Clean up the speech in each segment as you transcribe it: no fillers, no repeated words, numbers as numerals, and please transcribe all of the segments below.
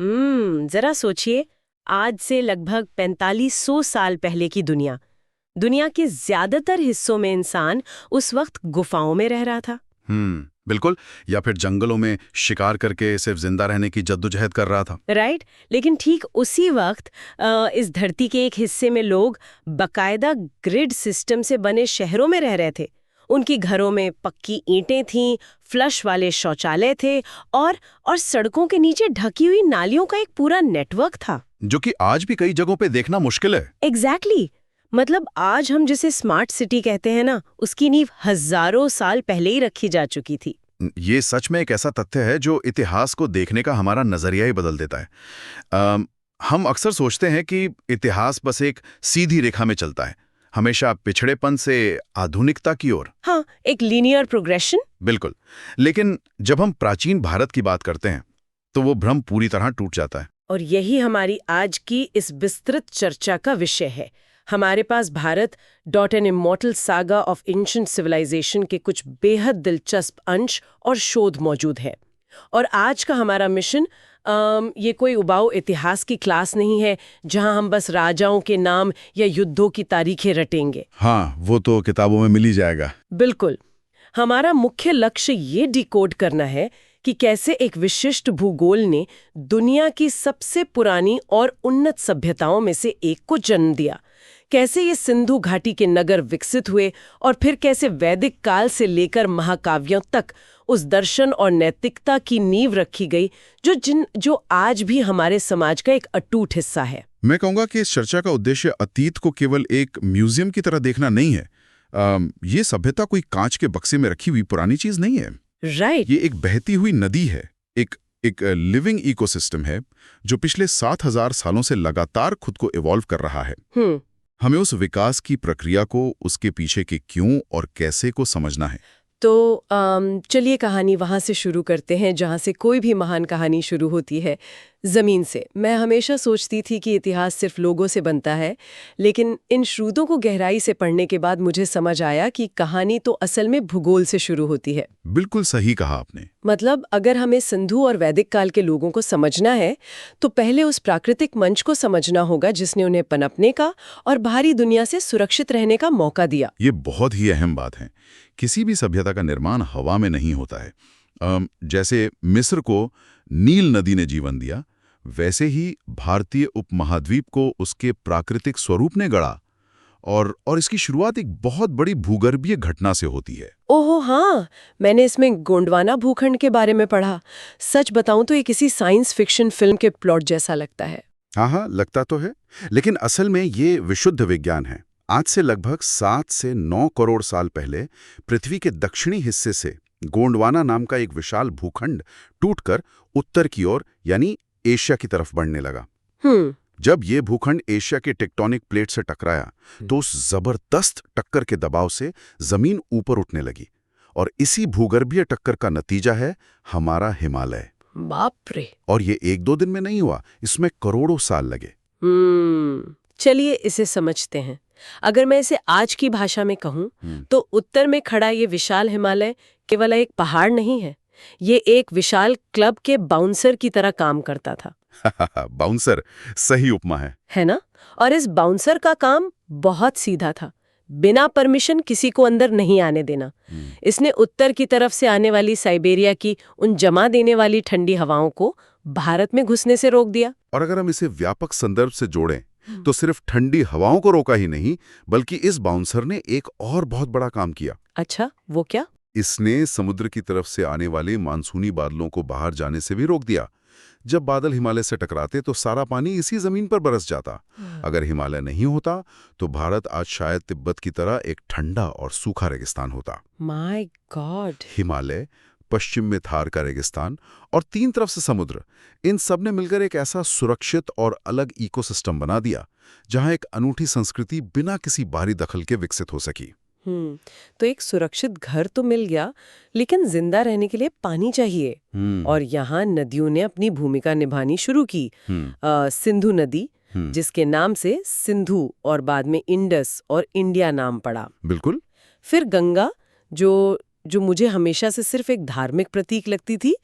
जरा सोचिए, आज से लगभग 4500 साल पहले की दुनिया। दुनिया के ज्यादातर हिस्सों में इंसान उस वक्त गुफाओं में रह रहा था। बिल्कुल। या फिर जंगलों में शिकार करके सिर्फ जिंदा रहने की जद्दोजहद कर रहा था। राइट। लेकिन ठीक उसी वक्त इस धरती के एक हिस्से में लोग बकायदा ग्रिड सिस्टम से बने शहरों में रह रहे थे। उनकी घरों में पक्की ईंटें थीं, फ्लश वाले शौचालय थे और सड़कों के नीचे ढकी हुई नालियों का एक पूरा नेटवर्क था, जो कि आज भी कई जगहों पे देखना मुश्किल है। एग्जैक्टली। मतलब आज हम जिसे स्मार्ट सिटी कहते हैं ना, उसकी नींव हजारों साल पहले ही रखी जा चुकी थी। ये सच में एक ऐसा तथ्य है जो इतिहास को देखने का हमारा नजरिया ही बदल देता है। हम अक्सर सोचते हैं कि इतिहास बस एक सीधी रेखा में चलता है, हमेशा पिछड़ेपन से आधुनिकता की ओर। हाँ, एक लीनियर प्रोग्रेशन। बिल्कुल। लेकिन जब हम प्राचीन भारत की बात करते हैं तो वो भ्रम पूरी तरह टूट जाता है। और यही हमारी आज की इस विस्तृत चर्चा का विषय है। हमारे पास Bharat an immortal saga of ancient civilisation के कुछ बेहद दिलचस्प अंश और शोध मौजूद है। और आज का हमारा मिशन ये कोई उबाऊ इतिहास की क्लास नहीं है जहां हम बस राजाओं के नाम या युद्धों की तारीखें रटेंगे। हाँ, वो तो किताबों में मिल ही जाएगा। बिल्कुल। हमारा मुख्य लक्ष्य ये डिकोड करना है कि कैसे एक विशिष्ट भूगोल ने दुनिया की सबसे पुरानी और उन्नत सभ्यताओं में से एक को जन्म दिया, कैसे ये सिंधु घाटी के नगर विकसित हुए और फिर कैसे वैदिक काल से लेकर महाकाव्यों तक उस दर्शन और नैतिकता की नींव रखी गई जो आज भी हमारे समाज का एक अटूट हिस्सा है। मैं कहूँगा कि इस चर्चा का उद्देश्य अतीत को केवल एक म्यूजियम की तरह देखना नहीं है। ये सभ्यता कोई कांच के बक्से में रखी हुई पुरानी चीज नहीं है। राइट। ये एक बहती हुई नदी है, एक लिविंग इकोसिस्टम है जो पिछले 7000 सालों से लगातार खुद को इवॉल्व कर रहा है। हमें उस विकास की प्रक्रिया को, उसके पीछे के क्यों और कैसे को समझना है। तो चलिए कहानी वहाँ से शुरू करते हैं जहाँ से कोई भी महान कहानी शुरू होती है, ज़मीन से। मैं हमेशा सोचती थी कि इतिहास सिर्फ लोगों से बनता है, लेकिन इन स्रोतों को गहराई से पढ़ने के बाद मुझे समझ आया कि कहानी तो असल में भूगोल से शुरू होती है। बिल्कुल सही कहा आपने। मतलब अगर हमें सिंधु और वैदिक काल के लोगों को समझना है तो पहले उस प्राकृतिक मंच को समझना होगा जिसने उन्हें पनपने का और बाहरी दुनिया से सुरक्षित रहने का मौका दिया। ये बहुत ही अहम बात है। किसी भी सभ्यता का निर्माण हवा में नहीं होता है। जैसे मिस्र को नील नदी ने जीवन दिया, वैसे ही भारतीय उपमहाद्वीप को उसके प्राकृतिक स्वरूप ने गढ़ा और इसकी शुरुआत एक बहुत बड़ी भूगर्भीय घटना से होती है। ओहो हाँ, मैंने इसमें गोंडवाना भूखंड के बारे में पढ़ा। सच बताऊं तो ये किसी साइंस फिक्शन फिल्म के प्लॉट जैसा लगता है। हाँ, लगता तो है, लेकिन असल में ये विशुद्ध विज्ञान है। आज से लगभग 7 से 9 करोड़ साल पहले पृथ्वी के दक्षिणी हिस्से से गोंडवाना नाम का एक विशाल भूखंड टूटकर उत्तर की ओर यानी एशिया की तरफ बढ़ने लगा। जब ये भूखंड एशिया के टेक्टोनिक प्लेट से टकराया तो उस जबरदस्त टक्कर के दबाव से जमीन ऊपर उठने लगी और इसी भूगर्भीय टक्कर का नतीजा है हमारा हिमालय। बाप रे! और ये 1-2 दिन में नहीं हुआ, इसमें करोड़ों साल लगे। चलिए इसे समझते हैं। अगर मैं इसे आज की भाषा में कहूं तो उत्तर में खड़ा ये विशाल हिमालय केवल एक पहाड़ नहीं है, ये एक विशाल क्लब के बाउंसर की तरह काम करता था। बाउंसर सही उपमा है ना? और इस बाउंसर का काम बहुत सीधा था, बिना परमिशन किसी को अंदर नहीं आने देना। इसने उत्तर की तरफ से आने वाली साइबेरिया की उन जमा देने वाली ठंडी हवाओं को भारत में घुसने से रोक दिया। और अगर हम इसे व्यापक संदर्भ से जोड़ें तो सिर्फ ठंडी हवाओं को रोका ही नहीं, बल्कि इस बाउंसर ने एक और बहुत बड़ा काम किया। अच्छा, वो क्या? इसने समुद्र की तरफ से आने वाले मानसूनी बादलों को बाहर जाने से भी रोक दिया। जब बादल हिमालय से टकराते तो सारा पानी इसी जमीन पर बरस जाता। अगर हिमालय नहीं होता तो भारत आज शायद तिब्बत की तरह एक ठंडा और सूखा रेगिस्तान होता। My God! हिमालय, पश्चिम में थार का रेगिस्तान और 3 तरफ से समुद्र, इन सब ने मिलकर एक ऐसा सुरक्षित और अलग इकोसिस्टम बना दिया जहां एक अनूठी संस्कृति बिना किसी बाहरी दखल के विकसित हो सकी। तो एक सुरक्षित घर तो मिल गया, लेकिन जिंदा रहने के लिए पानी चाहिए। और यहाँ नदियों ने अपनी भूमिका निभानी शुरू की। सिंधु नदी, जिसके नाम से सिंधु और बाद में इंडस और इंडिया नाम पड़ा। बिल्कुल। फिर गंगा, जो जो मुझे हमेशा से सिर्फ एक धार्मिक प्रतीक लगती थी,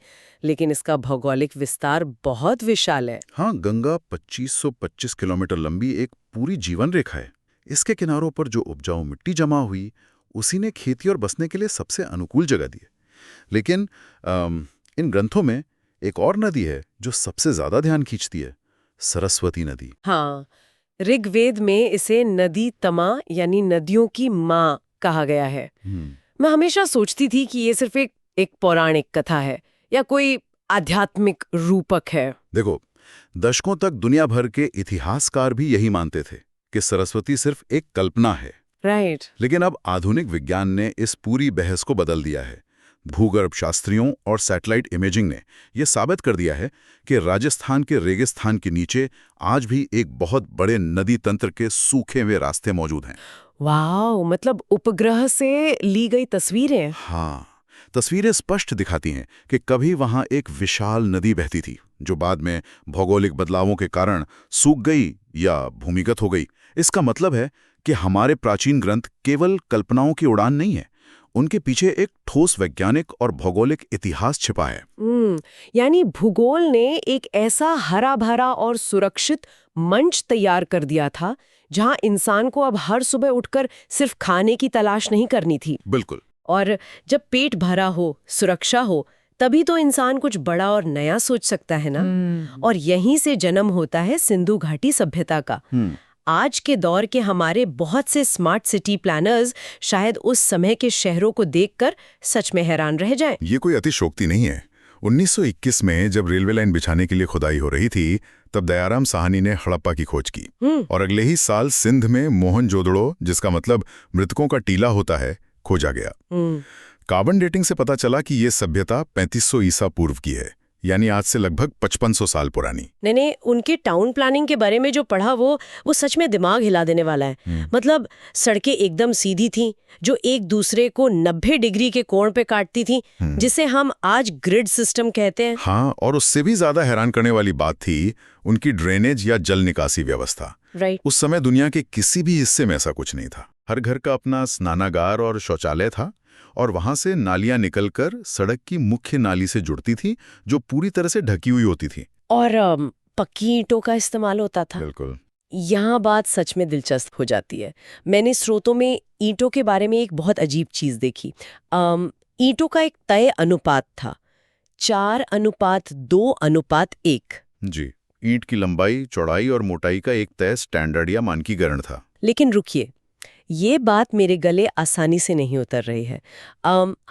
लेकिन इसका भौगोलिक विस्तार बहुत विशाल है। हाँ, गंगा 2525 किलोमीटर लंबी एक पूरी जीवन रेखा है। इसके किनारों पर जो उपजाऊ मिट्टी जमा हुई, उसी ने खेती और बसने के लिए सबसे अनुकूल जगह दी है। लेकिन इन ग्रंथों में एक और नदी है जो सबसे ज्यादा ध्यान खींचती है, सरस्वती नदी। हाँ, ऋग्वेद में इसे नदी तमा यानी नदियों की माँ कहा गया है। मैं हमेशा सोचती थी कि ये सिर्फ एक पौराणिक कथा है या कोई आध्यात्मिक रूपक है। देखो, दशकों तक दुनिया भर के इतिहासकार भी यही मानते थे कि सरस्वती सिर्फ एक कल्पना है। राइट। लेकिन अब आधुनिक विज्ञान ने इस पूरी बहस को बदल दिया है। भूगर्भ शास्त्रियों और सैटेलाइट इमेजिंग ने यह साबित कर दिया है कि राजस्थान के रेगिस्तान के नीचे आज भी एक बहुत बड़े नदी तंत्र के सूखे हुए रास्ते मौजूद हैं। वाह, मतलब उपग्रह से ली गई तस्वीरें। हाँ, तस्वीरें स्पष्ट दिखाती हैं कि कभी वहां एक विशाल नदी बहती थी जो बाद में भौगोलिक बदलावों के कारण सूख गई या भूमिगत हो गई। इसका मतलब है कि हमारे प्राचीन ग्रंथ केवल कल्पनाओं की उड़ान नहीं है, उनके पीछे एक ठोस वैज्ञानिक और भौगोलिक इतिहास छिपा है। यानी भूगोल ने एक ऐसा हरा भरा और सुरक्षित मंच तैयार कर दिया था जहां इंसान को अब हर सुबह उठकर सिर्फ खाने की तलाश नहीं करनी थी। बिल्कुल। और जब पेट भरा हो, सुरक्षा हो, तभी तो इंसान कुछ बड़ा और नया सोच सकता है ना। और यहीं से जन्म होता है सिंधु घाटी सभ्यता का। आज के दौर के हमारे बहुत से स्मार्ट सिटी प्लानर्स शायद उस समय के शहरों को देखकर सच में हैरान रह जाएं। ये कोई अतिशोक्ति नहीं है। 1921 में जब रेलवे लाइन बिछाने के लिए खुदाई हो रही थी, तब दयाराम साहनी ने हड़प्पा की खोज की। और अगले ही साल सिंध में मोहनजोदड़ो, जिसका मतलब मृतकों का टीला होता है, खोजा गया। कार्बन डेटिंग से पता चला कि ये सभ्यता 3500 ईसा पूर्व की है, यानी आज से लगभग 5500 साल पुरानी। मैंने उनके टाउन प्लानिंग के बारे में जो पढ़ा वो सच में दिमाग हिला देने वाला है। मतलब सड़कें एकदम सीधी थीं, जो एक दूसरे को 90 डिग्री के कोण पे काटती थीं, जिसे हम आज ग्रिड सिस्टम कहते हैं। हाँ, और उससे भी ज्यादा हैरान करने वाली बात थी उनकी ड्रेनेज या जल निकासी व्यवस्था। राइट। उस समय दुनिया के किसी भी हिस्से में ऐसा कुछ नहीं था। हर घर का अपना स्नानागार और शौचालय था, और वहां से नालियां निकलकर सड़क की मुख्य नाली से जुड़ती थी, जो पूरी तरह से ढकी हुई होती थी। और पक्की ईंटों का इस्तेमाल होता था। बिल्कुल। यहाँ बात सच में दिलचस्प हो जाती है। मैंने स्रोतों में ईंटों के बारे में एक बहुत अजीब चीज देखी। ईंटों का एक तय अनुपात था, 4:2:1। जी, ईंट की लंबाई, चौड़ाई और मोटाई का एक तय स्टैंडर्ड या मानकीकरण था। लेकिन रुकिए, ये बात मेरे गले आसानी से नहीं उतर रही है।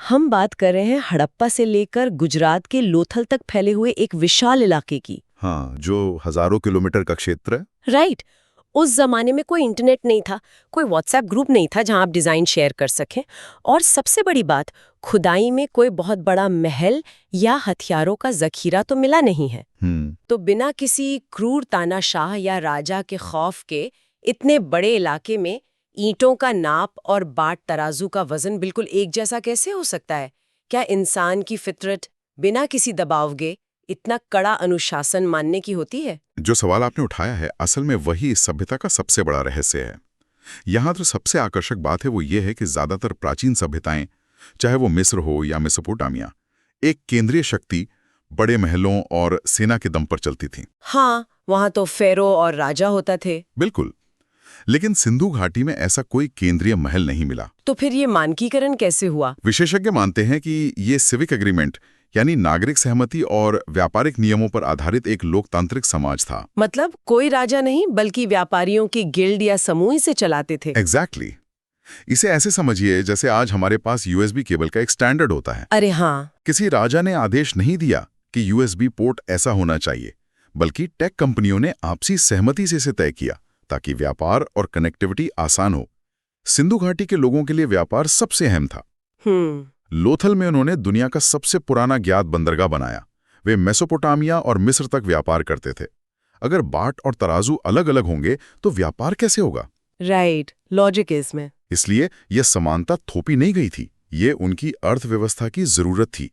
हम बात कर रहे हैं हड़प्पा से लेकर गुजरात के लोथल तक फैले हुए एक विशाल इलाके की। हाँ, जो हजारों किलोमीटर का क्षेत्र है। राइट। उस जमाने में कोई इंटरनेट नहीं था, कोई व्हाट्सएप ग्रुप नहीं था जहां आप डिजाइन शेयर कर सकें, और सबसे बड़ी बात, खुदाई में कोई बहुत बड़ा महल या हथियारों का जखीरा तो मिला नहीं है। तो बिना किसी क्रूर तानाशाह या राजा के खौफ के इतने बड़े इलाके में ईंटों का नाप और बाट तराजू का वजन बिल्कुल एक जैसा कैसे हो सकता है? क्या इंसान की फितरत बिना किसी दबाव के इतना कड़ा अनुशासन मानने की होती है? जो सवाल आपने उठाया है, असल में वही इस सभ्यता का सबसे बड़ा रहस्य है। यहाँ तो सबसे आकर्षक बात है वो ये है कि ज्यादातर प्राचीन सभ्यताएं, चाहे वो मिस्र हो या मेसोपोटामिया, एक केंद्रीय शक्ति, बड़े महलों और सेना के दम पर चलती थीं। हाँ, वहां तो फेरो और राजा होता थे। बिल्कुल। लेकिन सिंधु घाटी में ऐसा कोई केंद्रीय महल नहीं मिला। तो फिर ये मानकीकरण कैसे हुआ? विशेषज्ञ मानते हैं कि ये सिविक एग्रीमेंट, यानी नागरिक सहमति और व्यापारिक नियमों पर आधारित एक लोकतांत्रिक समाज था। मतलब कोई राजा नहीं, बल्कि व्यापारियों की गिल्ड या समूह से चलाते थे। एग्जैक्टली। इसे ऐसे समझिए जैसे आज हमारे पास यूएसबी केबल का एक स्टैंडर्ड होता है। अरे हाँ। किसी राजा ने आदेश नहीं दिया कि यूएसबी पोर्ट ऐसा होना चाहिए, बल्कि टेक कंपनियों ने आपसी सहमति से इसे तय किया ताकि व्यापार और कनेक्टिविटी आसान हो। सिंधु घाटी के लोगों के लिए व्यापार सबसे अहम था। लोथल में उन्होंने दुनिया का सबसे पुराना ज्ञात बंदरगाह बनाया। वे मेसोपोटामिया और मिस्र तक व्यापार करते थे। अगर बाट और तराजू अलग अलग होंगे तो व्यापार कैसे होगा? राइट, लॉजिक है इसमें। इसलिए यह समानता थोपी नहीं गई थी, ये उनकी अर्थव्यवस्था की जरूरत थी।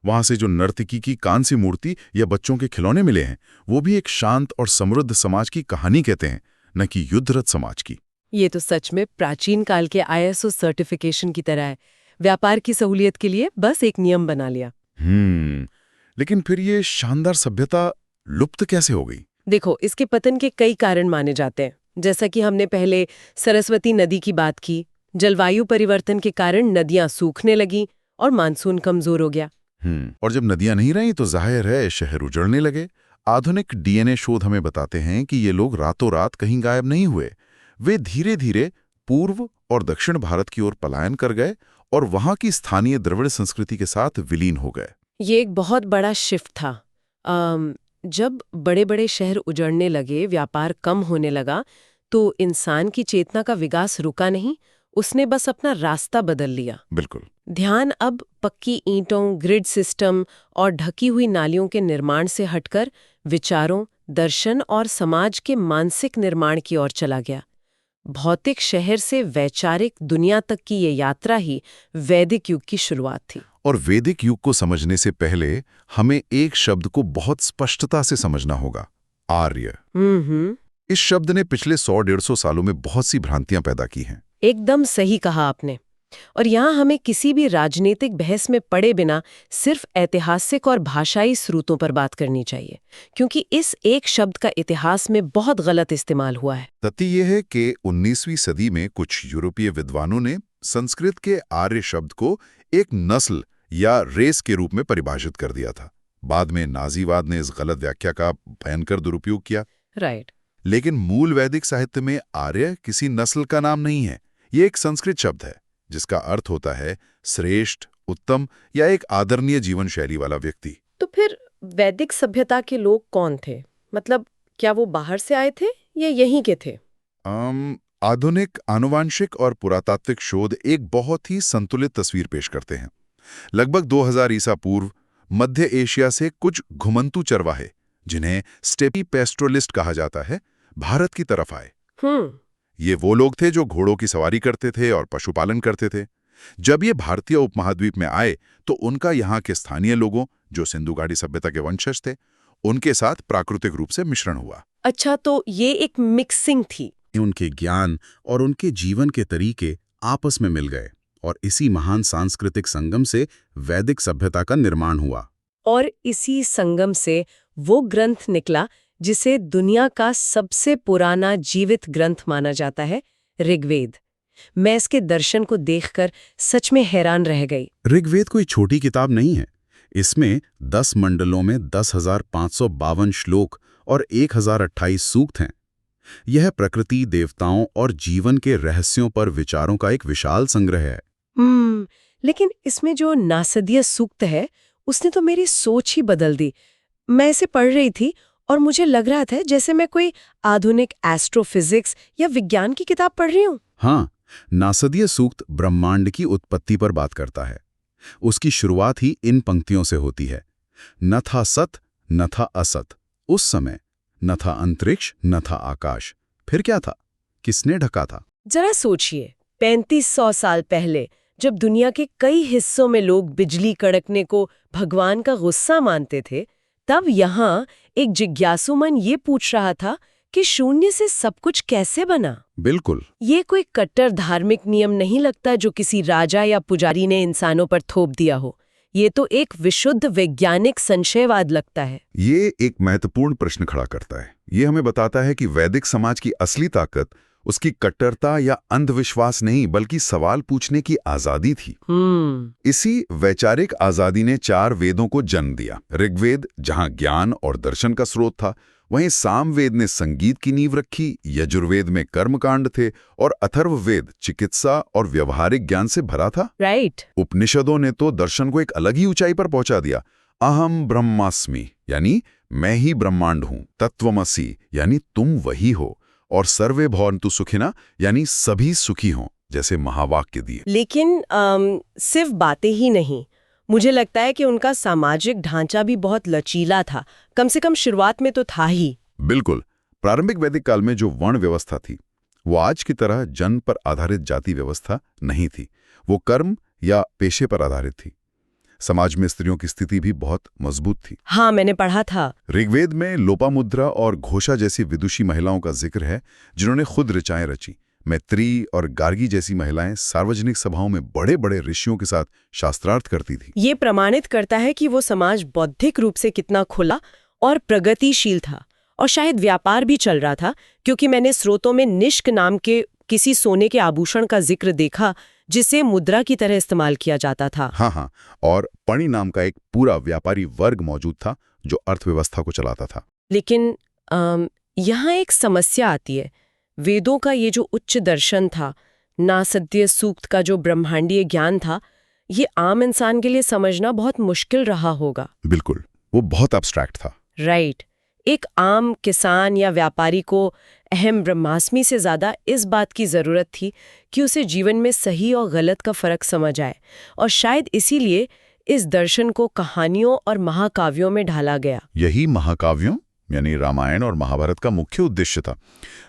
वहां से जो नर्तकी की कांस्य मूर्ति या बच्चों के खिलौने मिले हैं, वो भी एक शांत और समृद्ध समाज की कहानी कहते हैं, न कि युद्धरत समाज की। ये तो सच में प्राचीन काल के ISO सर्टिफिकेशन की तरह है। व्यापार की सहूलियत के लिए बस एक नियम बना लिया। लेकिन फिर ये शानदार सभ्यता लुप्त कैसे हो गई? देखो, इसके पतन के कई कारण माने जाते हैं। जैसा कि हमने पहले सरस्वती नदी की बात की, जलवायु परिवर्तन के कारण नदियां सूखने लगी और मानसून कमजोर हो गया। और जब नदियां नहीं रहीं तो जाहिर है शहर उजड़ने लगे। आधुनिक डीएनए शोध हमें बताते हैं कि ये लोग रातों रात कहीं गायब नहीं हुए। वे धीरे धीरे पूर्व और दक्षिण भारत की ओर पलायन कर गए और वहां की स्थानीय द्रविड़ संस्कृति के साथ विलीन हो गए। ये एक बहुत बड़ा शिफ्ट था। जब बड़े बड़े शहर उजड़ने लगे, व्यापार कम होने लगा, तो इंसान की चेतना का विकास रुका नहीं, उसने बस अपना रास्ता बदल लिया। बिल्कुल। ध्यान अब पक्की ईंटों, ग्रिड सिस्टम और ढकी हुई नालियों के निर्माण से हटकर विचारों, दर्शन और समाज के मानसिक निर्माण की ओर चला गया। भौतिक शहर से वैचारिक दुनिया तक की ये यात्रा ही वैदिक युग की शुरुआत थी। और वैदिक युग को समझने से पहले हमें एक शब्द को बहुत स्पष्टता से समझना होगा, आर्य। इस शब्द ने पिछले 100-150 सालों में बहुत सी भ्रांतियां पैदा की हैं। एकदम सही कहा आपने। और यहाँ हमें किसी भी राजनीतिक बहस में पड़े बिना सिर्फ ऐतिहासिक और भाषाई स्रोतों पर बात करनी चाहिए, क्योंकि इस एक शब्द का इतिहास में बहुत गलत इस्तेमाल हुआ है। तथ्य यह है कि 19वीं सदी में कुछ यूरोपीय विद्वानों ने संस्कृत के आर्य शब्द को एक नस्ल या रेस के रूप में परिभाषित कर दिया था। बाद में नाजीवाद ने इस गलत व्याख्या का भयंकर दुरुपयोग किया। राइट। लेकिन मूल वैदिक साहित्य में आर्य किसी नस्ल का नाम नहीं है। ये एक संस्कृत शब्द है जिसका अर्थ होता है श्रेष्ठ, उत्तम या एक आदरणीय जीवन शैली वाला व्यक्ति। तो फिर वैदिक सभ्यता के लोग कौन थे? मतलब क्या वो बाहर से आए थे या यहीं के थे? आधुनिक आनुवांशिक और पुरातात्विक शोध एक बहुत ही संतुलित तस्वीर पेश करते हैं। लगभग 2000 ईसा पूर्व मध्य एशिया से कुछ घुमंतू चरवाहे, जिन्हें स्टेपी पेस्ट्रोलिस्ट कहा जाता है, भारत की तरफ आए। ये वो लोग थे जो घोड़ों की सवारी करते थे और पशुपालन करते थे। जब ये भारतीय उपमहाद्वीप में आए तो उनका यहाँ के स्थानीय लोगों, जो सिंधु घाटी सभ्यता के वंशज थे, उनके साथ प्राकृतिक रूप से मिश्रण हुआ। अच्छा, तो ये एक मिक्सिंग थी। उनके ज्ञान और उनके जीवन के तरीके आपस में मिल गए और इसी महान सांस्कृतिक संगम से वैदिक सभ्यता का निर्माण हुआ। और इसी संगम से वो ग्रंथ निकला जिसे दुनिया का सबसे पुराना जीवित ग्रंथ माना जाता है, ऋग्वेद। मैं इसके दर्शन को देखकर सच में हैरान रह गई। ऋग्वेद कोई छोटी किताब नहीं है। इसमें 10 मंडलों में 10,552 श्लोक और 1028 सूक्त हैं। यह प्रकृति, देवताओं और जीवन के रहस्यों पर विचारों का एक विशाल संग्रह है। लेकिन इसमें जो नासदीय सूक्त है, उसने तो मेरी सोच ही बदल दी। मैं इसे पढ़ रही थी और मुझे लग रहा था जैसे मैं कोई आधुनिक एस्ट्रोफिजिक्स या विज्ञान की किताब पढ़ रही हूँ। हाँ, नासदीय सूक्त ब्रह्मांड की उत्पत्ति पर बात करता है। उसकी शुरुआत ही इन पंक्तियों से होती है, न था सत न था असत, उस समय न था अंतरिक्ष न था आकाश, फिर क्या था, किसने ढका था। जरा सोचिए, 3500 साल पहले जब दुनिया के कई हिस्सों में लोग बिजली कड़कने को भगवान का गुस्सा मानते थे, तब यहाँ एक जिज्ञासु मन ये पूछ रहा था कि शून्य से सब कुछ कैसे बना। बिल्कुल। ये कोई कट्टर धार्मिक नियम नहीं लगता जो किसी राजा या पुजारी ने इंसानों पर थोप दिया हो। ये तो एक विशुद्ध वैज्ञानिक संशयवाद लगता है। ये एक महत्वपूर्ण प्रश्न खड़ा करता है। ये हमें बताता है कि वैदिक समाज की असली ताकत उसकी कट्टरता या अंधविश्वास नहीं, बल्कि सवाल पूछने की आजादी थी। इसी वैचारिक आजादी ने 4 वेदों को जन्म दिया। ऋग्वेद जहां ज्ञान और दर्शन का स्रोत था, वहीं सामवेद ने संगीत की नींव रखी, यजुर्वेद में कर्मकांड थे और अथर्ववेद चिकित्सा और व्यवहारिक ज्ञान से भरा था। राइट। उपनिषदों ने तो दर्शन को एक अलग ही ऊंचाई पर पहुंचा दिया। अहम ब्रह्मास्मि यानी मैं ही ब्रह्मांड हूं, तत्वमसि यानी तुम वही हो, और सर्वे भवन्तु सुखिना यानी सभी सुखी हों, जैसे महावाक्य दिए। लेकिन सिर्फ बातें ही नहीं, मुझे लगता है कि उनका सामाजिक ढांचा भी बहुत लचीला था। कम से कम शुरुआत में तो था ही। बिल्कुल। प्रारंभिक वैदिक काल में जो वर्ण व्यवस्था थी, वो आज की तरह जन्म पर आधारित जाति व्यवस्था नहीं थी। वो कर्म या पेशे पर आधारित थी। समाज में स्त्रियों की स्थिति भी बहुत मजबूत थी। हाँ, मैंने पढ़ा था। ऋग्वेद में लोपामुद्रा और घोषा जैसी विदुषी महिलाओं का जिक्र है, जिन्होंने खुद ऋचाएं रची, मैत्री और गार्गी जैसी महिलाएं सार्वजनिक सभाओं में बड़े बड़े ऋषियों के साथ शास्त्रार्थ करती थी। ये प्रमाणित करता है कि वो समाज बौद्धिक रूप से कितना खुला और प्रगतिशील था, और शायद व्यापार भी चल रहा था, क्योंकि मैंने स्रोतों में निष्क नाम के किसी सोने के आभूषण का जिक्र देखा जिसे मुद्रा की तरह इस्तेमाल किया जाता था। हाँ, और पणि नाम का एक पूरा व्यापारी वर्ग मौजूद था जो अर्थव्यवस्था को चलाता था। लेकिन यहाँ एक समस्या आती है। वेदों का ये जो उच्च दर्शन था, नासदीय सूक्त का जो ब्रह्मांडीय ज्ञान था, ये आम इंसान के लिए समझना बहुत मुश्किल रहा होगा। बिल्कुल, वो बहुत एब्स्ट्रैक्ट था। राइट। एक आम किसान या व्यापारी को अहम ब्रह्मास्मि से ज़्यादा इस बात की ज़रूरत थी कि उसे जीवन में सही और गलत का फ़र्क समझ आए, और शायद इसीलिए इस दर्शन को कहानियों और महाकाव्यों में ढाला गया। यही महाकाव्यों यानी रामायण और महाभारत का मुख्य उद्देश्य था,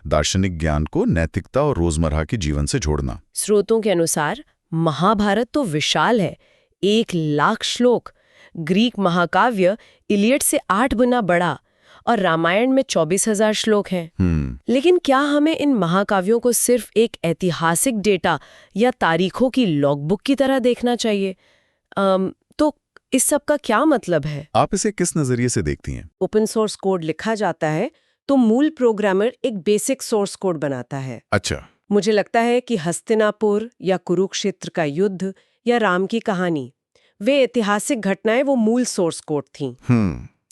दार्शनिक ज्ञान को नैतिकता और रोजमर्रा के जीवन से जोड़ना। स्रोतों के अनुसार महाभारत तो विशाल है, 1,00,000 श्लोक। ग्रीक महाकाव्य इलियड से 8 गुना बड़ा, और रामायण में 24,000 श्लोक हैं। लेकिन क्या हमें इन महाकाव्यों को सिर्फ एक ऐतिहासिक डेटा या तारीखों की लॉगबुक की तरह देखना चाहिए? तो इस सब का क्या मतलब है? आप इसे किस नजरिए से देखती हैं? ओपन सोर्स कोड लिखा जाता है तो मूल प्रोग्रामर एक बेसिक सोर्स कोड बनाता है। अच्छा। मुझे लगता है कि हस्तिनापुर या कुरुक्षेत्र का युद्ध या राम की कहानी, वे ऐतिहासिक घटनाएं वो मूल सोर्स कोड थीं।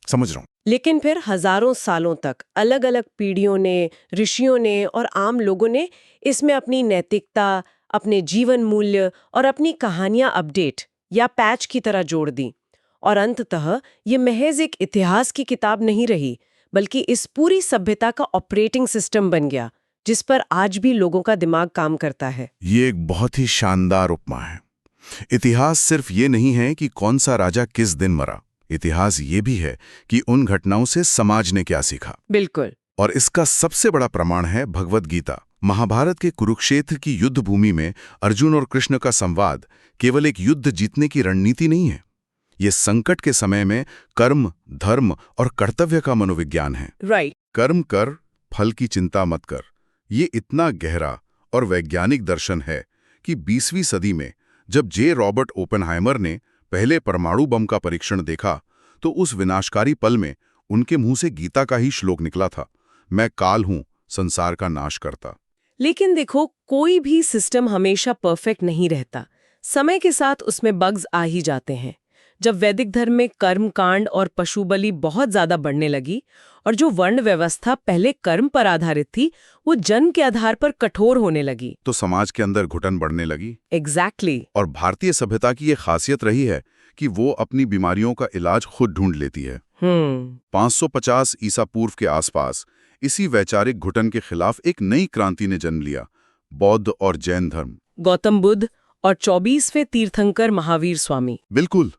समझ रहा हूँ। लेकिन फिर हजारों सालों तक अलग अलग पीढ़ियों ने, ऋषियों ने और आम लोगों ने इसमें अपनी नैतिकता, अपने जीवन मूल्य और अपनी कहानियां अपडेट या पैच की तरह जोड़ दी, और अंततः ये महज एक इतिहास की किताब नहीं रही, बल्कि इस पूरी सभ्यता का ऑपरेटिंग सिस्टम बन गया, जिस पर आज भी लोगों का दिमाग काम करता है। ये एक बहुत ही शानदार उपमा है। इतिहास सिर्फ ये नहीं है कि कौन सा राजा किस दिन मरा, इतिहास ये भी है कि उन घटनाओं से समाज ने क्या सीखा। बिल्कुल। और इसका सबसे बड़ा प्रमाण है भगवद गीता। महाभारत के कुरुक्षेत्र की युद्ध भूमि में अर्जुन और कृष्ण का संवाद केवल एक युद्ध जीतने की रणनीति नहीं है, ये संकट के समय में कर्म, धर्म और कर्तव्य का मनोविज्ञान है। राइट। कर्म कर, फल की चिंता मत कर, ये इतना गहरा और वैज्ञानिक दर्शन है कि 20वीं सदी में जब जे. रॉबर्ट ओपेनहाइमर ने पहले परमाणु बम का परीक्षण देखा, तो उस विनाशकारी पल में उनके मुंह से गीता का ही श्लोक निकला था, मैं काल हूं, संसार का नाश करता। लेकिन देखो, कोई भी सिस्टम हमेशा परफेक्ट नहीं रहता। समय के साथ उसमें बग्स आ ही जाते हैं। जब वैदिक धर्म में कर्म कांड और पशु बलि बहुत ज्यादा बढ़ने लगी, और जो वर्ण व्यवस्था पहले कर्म पर आधारित थी, वो जन्म के आधार पर कठोर होने लगी, तो समाज के अंदर घुटन बढ़ने लगी। एग्जैक्टली। और भारतीय सभ्यता की ये खासियत रही है कि वो अपनी बीमारियों का इलाज खुद ढूंढ लेती है। 550 ईसा पूर्व के आसपास इसी वैचारिक घुटन के खिलाफ एक नई क्रांति ने जन्म लिया, बौद्ध और जैन धर्म। गौतम बुद्ध और 24वें तीर्थंकर महावीर स्वामी। बिल्कुल,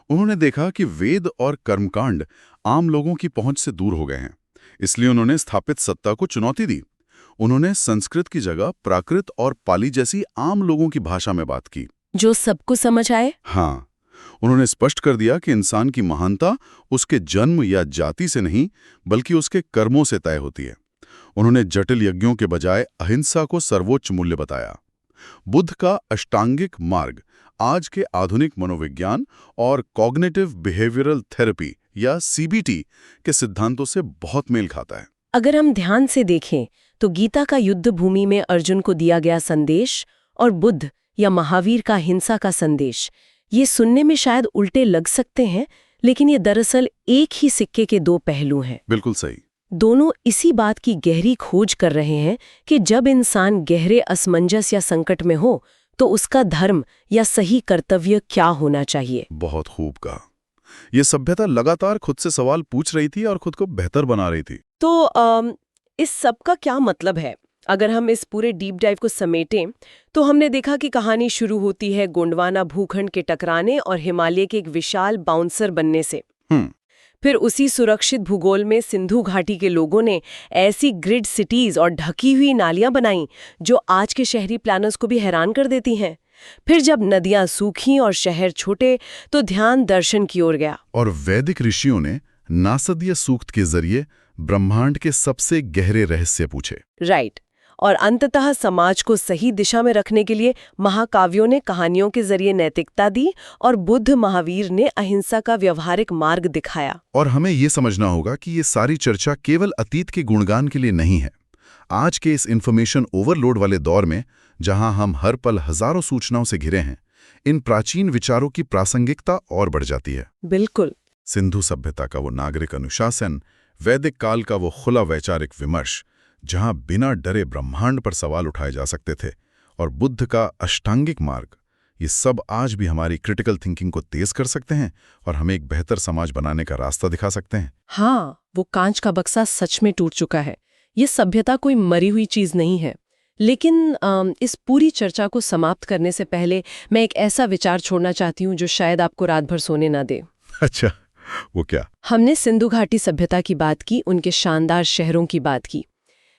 उन्होंने देखा कि वेद और कर्मकांड आम लोगों की पहुंच से दूर हो गए हैं, इसलिए उन्होंने स्थापित सत्ता को चुनौती दी। उन्होंने संस्कृत की जगह प्राकृत और पाली जैसी आम लोगों की भाषा में बात की, जो सबको समझ आए। हाँ, उन्होंने स्पष्ट कर दिया कि इंसान की महानता उसके जन्म या जाति से नहीं, बल्कि उसके कर्मों से तय होती है। उन्होंने जटिल यज्ञों के बजाय अहिंसा को सर्वोच्च मूल्य बताया। बुद्ध का अष्टांगिक मार्ग आज के आधुनिक मनोविज्ञान और कॉग्निटिव बिहेवियरल थेरेपी या सीबीटी के सिद्धांतों से बहुत मेल खाता है। अगर हम ध्यान से देखें तो गीता का युद्ध भूमि में अर्जुन को दिया गया संदेश और बुद्ध या महावीर का हिंसा का संदेश, ये सुनने में शायद उल्टे लग सकते हैं, लेकिन ये दरअसल एक ही सिक्के के दो पहलू हैं। बिल्कुल सही। दोनों इसी बात की गहरी खोज कर रहे हैं कि जब इंसान गहरे असमंजस या संकट में हो तो उसका धर्म या सही कर्तव्य क्या होना चाहिए। बहुत खूब कहा। ये सभ्यता लगातार खुद से सवाल पूछ रही थी और खुद को बेहतर बना रही थी। तो इस सब का क्या मतलब है? अगर हम इस पूरे डीप डाइव को समेटें तो हमने देखा कि कहानी शुरू होती है गोंडवाना भूखंड के टकराने और हिमालय के एक विशाल बाउंसर बनने से। फिर उसी सुरक्षित भूगोल में सिंधु घाटी के लोगों ने ऐसी ग्रिड सिटीज और ढकी हुई नालियां बनाई जो आज के शहरी प्लानर्स को भी हैरान कर देती हैं। फिर जब नदियां सूखीं और शहर छोटे तो ध्यान दर्शन की ओर गया, और वैदिक ऋषियों ने नासदीय सूक्त के जरिए ब्रह्मांड के सबसे गहरे रहस्य पूछे। राइट। और अंततः समाज को सही दिशा में रखने के लिए महाकाव्यों ने कहानियों के जरिए नैतिकता दी और बुद्ध महावीर ने अहिंसा का व्यवहारिक मार्ग दिखाया। और हमें ये समझना होगा कि ये सारी चर्चा केवल अतीत के गुणगान के लिए नहीं है। आज के इस इन्फॉर्मेशन ओवरलोड वाले दौर में, जहां हम हर पल हजारों सूचनाओं से घिरे हैं, इन प्राचीन विचारों की प्रासंगिकता और बढ़ जाती है। बिल्कुल। सिंधु सभ्यता का वो नागरिक अनुशासन, वैदिक काल का वो खुला वैचारिक विमर्श, जहां बिना डरे ब्रह्मांड पर सवाल उठाए जा सकते थे, और बुद्ध का अष्टांगिक मार्ग, ये सब आज भी हमारी क्रिटिकल थिंकिंग को तेज कर सकते हैं और हमें एक बेहतर समाज बनाने का रास्ता दिखा सकते हैं। हाँ, वो कांच का बक्सा सच में टूट चुका है। ये सभ्यता कोई मरी हुई चीज नहीं है। लेकिन इस पूरी चर्चा को समाप्त करने से पहले मैं एक ऐसा विचार छोड़ना चाहती हूँ जो शायद आपको रात भर सोने ना दे। अच्छा, वो क्या? हमने सिंधु घाटी सभ्यता की बात की, उनके शानदार शहरों की बात की,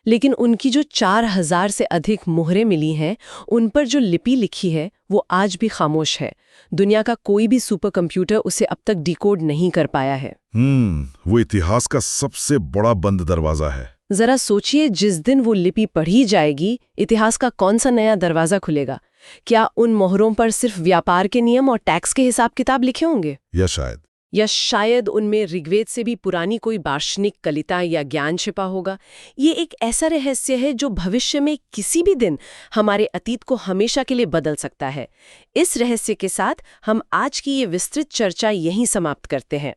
लेकिन उनकी जो 4000 से अधिक मोहरें मिली हैं, उन पर जो लिपि लिखी है वो आज भी खामोश है। दुनिया का कोई भी सुपर कंप्यूटर उसे अब तक डिकोड नहीं कर पाया है। वो इतिहास का सबसे बड़ा बंद दरवाजा है। जरा सोचिए, जिस दिन वो लिपि पढ़ी जाएगी, इतिहास का कौन सा नया दरवाजा खुलेगा? क्या उन मोहरों पर सिर्फ व्यापार के नियम और टैक्स के हिसाब किताब लिखे होंगे? या शायद उनमें ऋग्वेद से भी पुरानी कोई दार्शनिक कलिता या ज्ञान छिपा होगा? ये एक ऐसा रहस्य है जो भविष्य में किसी भी दिन हमारे अतीत को हमेशा के लिए बदल सकता है। इस रहस्य के साथ हम आज की ये विस्तृत चर्चा यहीं समाप्त करते हैं।